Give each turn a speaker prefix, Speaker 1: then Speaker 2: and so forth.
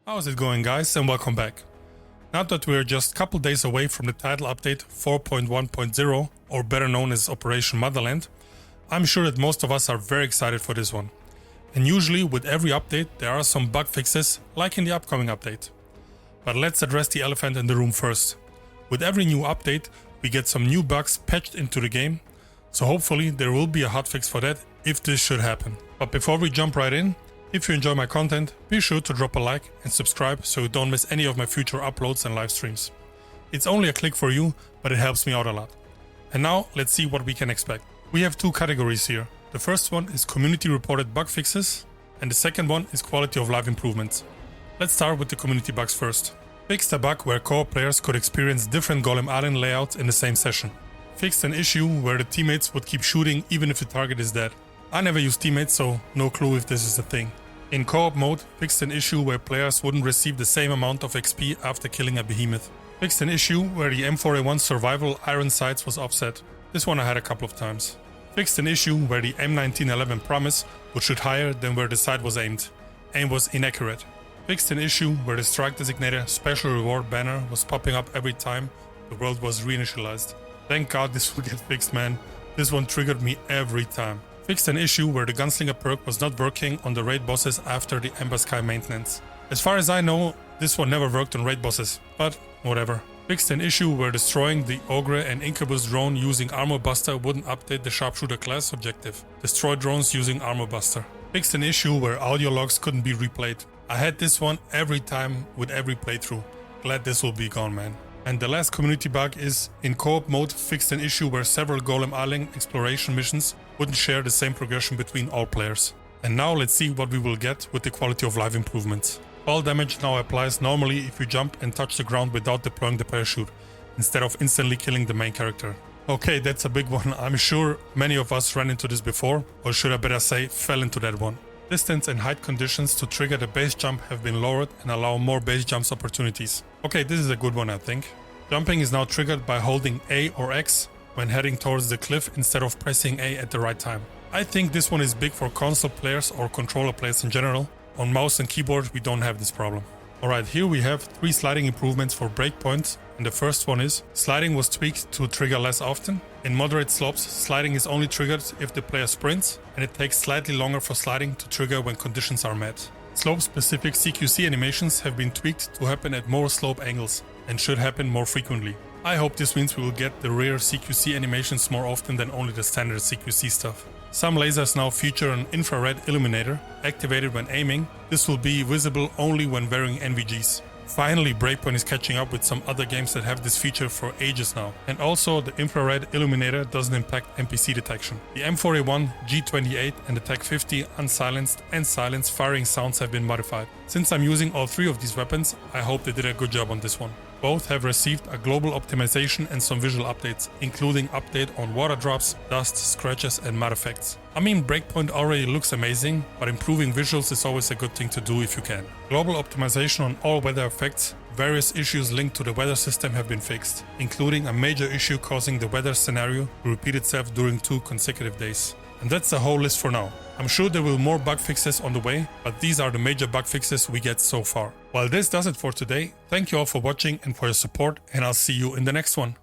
Speaker 1: How's it going, guys, and welcome back. Now that we're just a couple days away from the title update 4.1.0, or better known as Operation Motherland, I'm sure that most of us are very excited for this one. And usually with every update there are some bug fixes, like in the upcoming update. But let's address the elephant in the room first. With every new update we get some new bugs patched into the game, so hopefully there will be a hotfix for that if this should happen. But before we jump right in, if you enjoy my content, be sure to drop a like and subscribe so you don't miss any of my future uploads and live streams. It's only a click for you, but it helps me out a lot. And now let's see what we can expect. We have two categories here. The first one is community reported bug fixes, and the second one is quality of life improvements. Let's start with the community bugs first. Fixed a bug where co-op players could experience different Golem Island layouts in the same session. Fixed an issue where the teammates would keep shooting even if the target is dead. I never use teammates, so no clue if this is a thing. In co-op mode, fixed an issue where players wouldn't receive the same amount of XP after killing a behemoth. Fixed an issue where the M4A1 survival iron sights was offset. This one I had a couple of times. Fixed an issue where the M1911 promise would shoot higher than where the sight was aimed. Aim was inaccurate. Fixed an issue where the strike designator special reward banner was popping up every time the world was reinitialized. Thank God this will get fixed, man. This one triggered me every time. Fixed an issue where the Gunslinger perk was not working on the raid bosses after the Ember Sky maintenance. As far as I know, this one never worked on raid bosses, but whatever. Fixed an issue where destroying the Ogre and Incubus drone using Armor Buster wouldn't update the Sharpshooter class objective. Destroy drones using Armor Buster. Fixed an issue where audio logs couldn't be replayed. I had this one every time with every playthrough. Glad this will be gone, man. And the last community bug is, in co-op mode, fixed an issue where several Golem Island exploration missions wouldn't share the same progression between all players. And now let's see what we will get with the quality of life improvements. Fall damage now applies normally if you jump and touch the ground without deploying the parachute, instead of instantly killing the main character. Okay, that's a big one. I'm sure many of us ran into this before, or should I better say, fell into that one. Distance and height conditions to trigger the base jump have been lowered and allow more base jumps opportunities. Okay, this is a good one, I think. Jumping is now triggered by holding A or X when heading towards the cliff instead of pressing A at the right time. I think this one is big for console players or controller players in general. On mouse and keyboard we don't have this problem. Alright, here we have 3 sliding improvements for Breakpoint, and the first one is sliding was tweaked to trigger less often. In moderate slopes, sliding is only triggered if the player sprints, and it takes slightly longer for sliding to trigger when conditions are met. Slope-specific CQC animations have been tweaked to happen at more slope angles, and should happen more frequently. I hope this means we will get the rare CQC animations more often than only the standard CQC stuff. Some lasers now feature an infrared illuminator, activated when aiming. This will be visible only when wearing NVGs. Finally, Breakpoint is catching up with some other games that have this feature for ages now. And also, the infrared illuminator doesn't impact NPC detection. The M4A1, G28 and the TAC-50 unsilenced and silenced firing sounds have been modified. Since I'm using all 3 of these weapons, I hope they did a good job on this one. Both have received a global optimization and some visual updates, including update on water drops, dust, scratches and mud effects. I mean, Breakpoint already looks amazing, but improving visuals is always a good thing to do if you can. Global optimization on all weather effects. Various issues linked to the weather system have been fixed, including a major issue causing the weather scenario to repeat itself during 2 consecutive days. And that's the whole list for now. I'm sure there will be more bug fixes on the way, but these are the major bug fixes we get so far. Well, this does it for today. Thank you all for watching and for your support, and I'll see you in the next one.